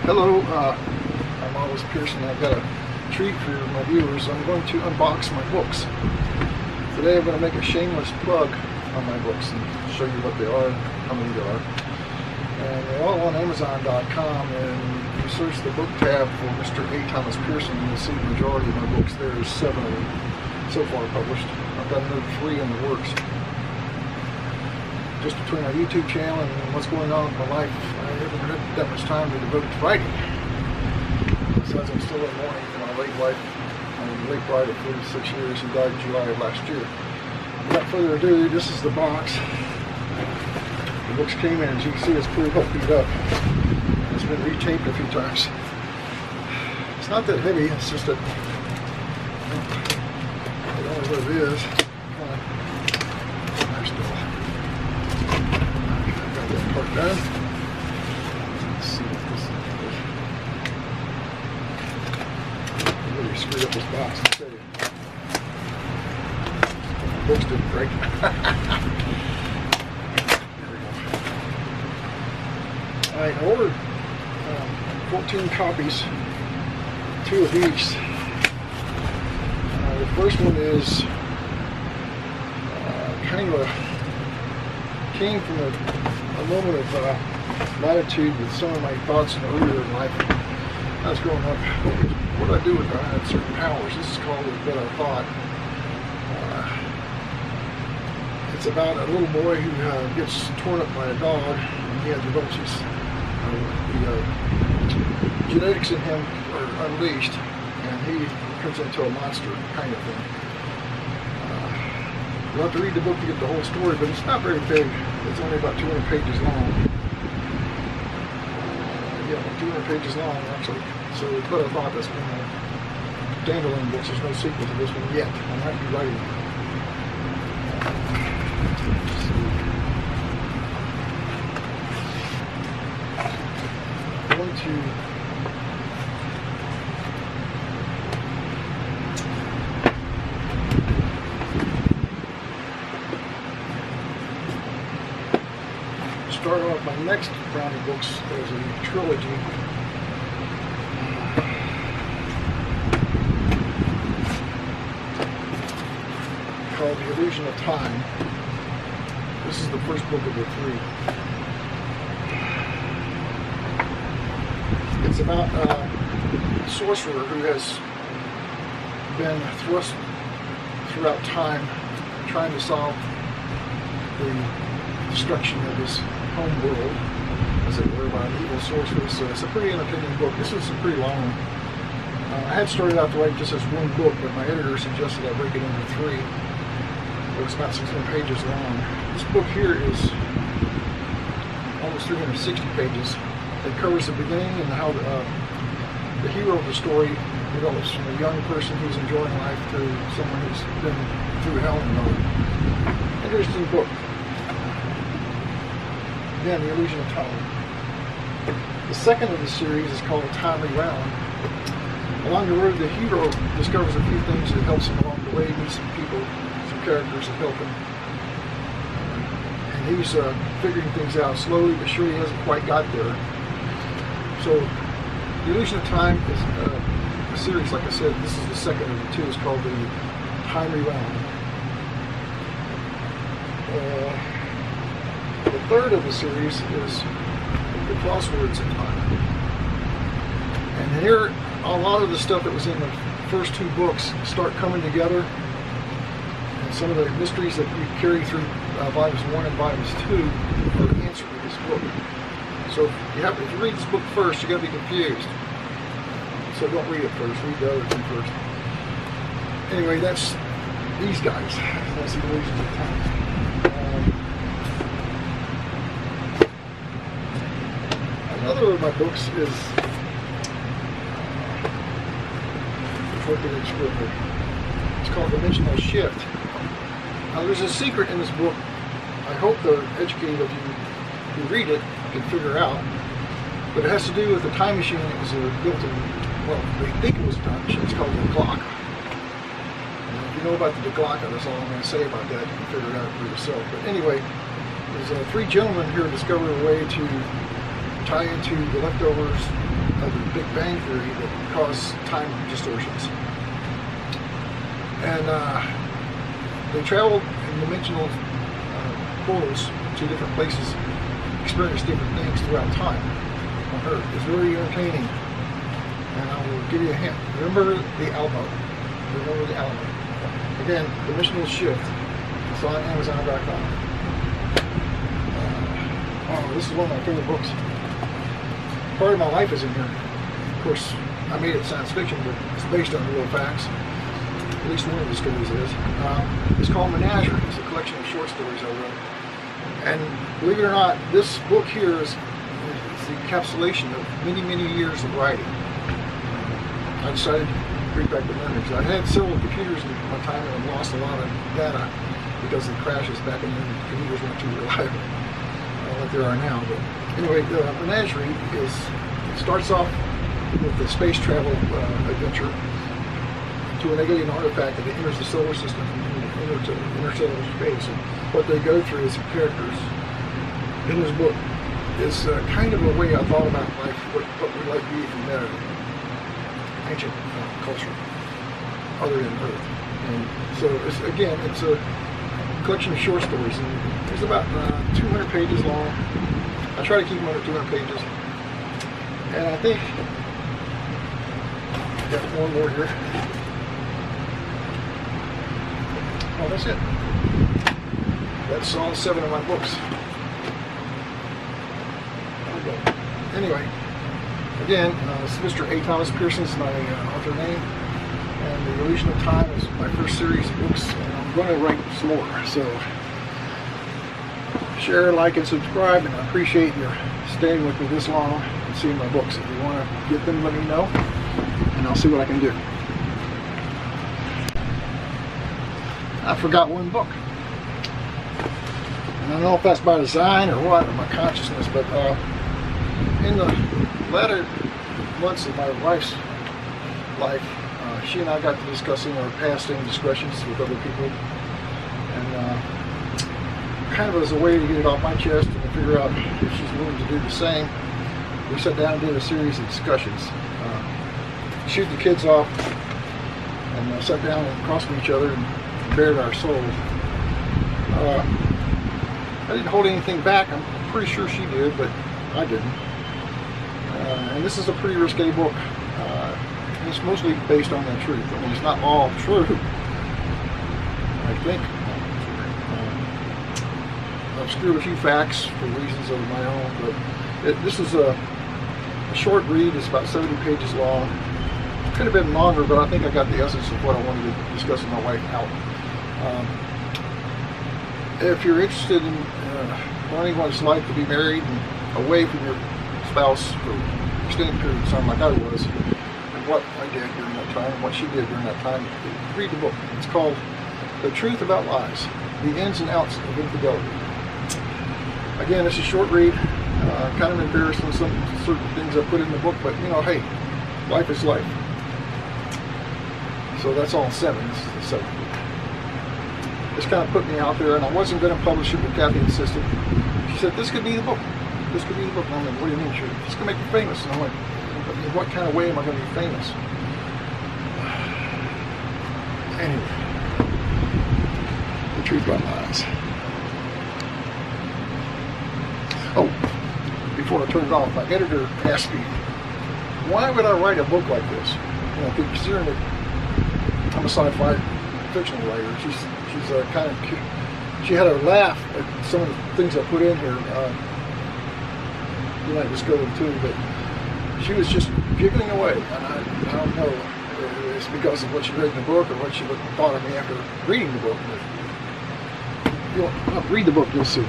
Hello, I'm always Pearson. I've got a treat for my viewers. I'm going to unbox my books. Today I'm going to make a shameless plug on my books and show you what they are and how many there are. And they're all on Amazon.com, and if you search the book tab for Mr. A. Thomas Pearson, you'll see the majority of my books. There's 7 of them so far published. I've got another 3 in the works. Just between our YouTube channel and what's going on in my life, I haven't had that much time to devote to writing. Besides, I'm still in mourning for my late wife. I'm a late bride of 46 years who died in July of last year. Without further ado, this is the box. The books came in, as you can see, it's pretty well beat up. It's been retaped a few times. It's not that heavy, it's just that I don't know what it is. Part done. Let's see what this is. I really screwed up this box. I'll tell you. The books didn't break. There we go. I ordered 14 copies, 2 of each. The first one is kind of came from a moment of latitude with some of my thoughts earlier in life. I was growing up, what I do with I had certain powers. This is called A Better Thought. It's about a little boy who gets torn up by a dog, and he develops his genetics in him are unleashed, and he turns into a monster kind of thing. You'll have to read the book to get the whole story, but it's not very big. It's only about 200 pages long. Yeah, 200 pages long, actually. So we put a thought that's been dandelion books. There's no sequel to this one yet. I might be writing it. I'm going to start off my next round of books as a trilogy. Called The Illusion of Time. This is the first book of the 3. It's about a sorcerer who has been thrust throughout time trying to solve the destruction of his home world, as it were, by an evil sorceress. So it's a pretty entertaining book. This is a pretty long one. I had started out to write just as one book, but my editor suggested I break it into 3. It was about 600 pages long. This book here is almost 360 pages. It covers the beginning and how the hero of the story develops from a young person who's enjoying life to someone who's been through hell and mode. Interesting book. Again, The Illusion of Time. The second of the series is called Time Herein. Along the road, the hero discovers a few things that helps him along the way. He meets some people, some characters that help him. And he's figuring things out slowly, but surely he hasn't quite got there. So, The Illusion of Time is a series, like I said. This is the second of the 2. It's called the Time Herein. The third of the series is the Crosswords in Time. And here, a lot of the stuff that was in the first 2 books start coming together. And some of the mysteries that you carry through volumes 1 and volumes 2 are answered in this book. So if you read this book first, you got to be confused. So don't read it first. Read the other 2 first. Anyway, that's these guys. That's The Illusion of Time. Another of my books is it's called Dimensional Shift. Now there's a secret in this book I hope the educated of you who read it can figure out, but it has to do with the time machine that was built in, well, they think it was a time machine. It's called the clock. And if you know about the Glocka, that's all I'm going to say about that. You can figure it out for yourself. But anyway, there's 3 gentlemen here discovered a way to tie into the leftovers of the Big Bang Theory that cause time distortions. And they travel in dimensional portals to different places, experience different things throughout time on Earth. It's very entertaining. And I will give you a hint. Remember the Alamo. Remember the Alamo. Again, Dimensional Shift. It's on Amazon.com. Oh, this is one of my favorite books. Part of my life is in here. Of course, I made it science fiction, but it's based on real facts. At least one of the stories is. It's called Menagerie. It's a collection of short stories I wrote. And believe it or not, this book here is the encapsulation of many, many years of writing. I decided to bring back the memories. I had several computers at one time and I lost a lot of data because of the crashes back in then. Computers weren't too reliable like there are now. But anyway, the Menagerie starts off with the space travel adventure to an alien artifact that enters the solar system from interstellar space. And what they go through as characters in this book is kind of a way I thought about life, what would life be if we met ancient culture other than Earth. And so it's a collection of short stories, and it's about 200 pages long. I try to keep them under 200 pages, and I think I got one more here. Oh, that's it. That's all 7 of my books. Okay. Anyway, again, it's Mr. A. Thomas Pearson is my author name, and The Illusion of Time is my first series of books, and I'm going to write some more. So share, like, and subscribe, and I appreciate your staying with me this long and seeing my books. If you want to get them, let me know, and I'll see what I can do. I forgot one book. And I don't know if that's by design or what, or my consciousness, but in the latter months of my wife's life, she and I got to discussing our past indiscretions with other people, and kind of as a way to get it off my chest and to figure out if she's willing to do the same, we sat down and did a series of discussions. Shoot the kids off, and sat down and across from each other and bared our souls. I didn't hold anything back. I'm pretty sure she did, but I didn't. And this is a pretty risque book. It's mostly based on the truth. I mean, it's not all true, I think. I've screwed a few facts for reasons of my own, but this is a short read. It's about 70 pages long. It could have been longer, but I think I got the essence of what I wanted to discuss with my wife out. If you're interested in learning what it's like to be married and away from your spouse for extended period of time like I was, and what I did during that time, and what she did during that time, read the book. It's called The Truth About Lies, The Ins and Outs of Infidelity. Again, it's a short read, kind of embarrassed on some certain things I put in the book, but you know, hey, life is life. So that's all 7. This is the 7th book. This kind of put me out there, and I wasn't going to publish it, but Kathy insisted. She said, this could be the book. This could be the book. And I'm like, what do you mean? She said, this could make you famous. And I'm like, in what kind of way am I going to be famous? Anyway, The Truth About Lies. Oh, before I turn it off, my editor asked me, why would I write a book like this? You know, considering that I'm a sci-fi fictional writer, she's kind of cute. She had a laugh at some of the things I put in here. You might just go into it, but she was just giggling away. And I don't know if it's because of what she read in the book or what she thought of me after reading the book. But you'll read the book, you'll see.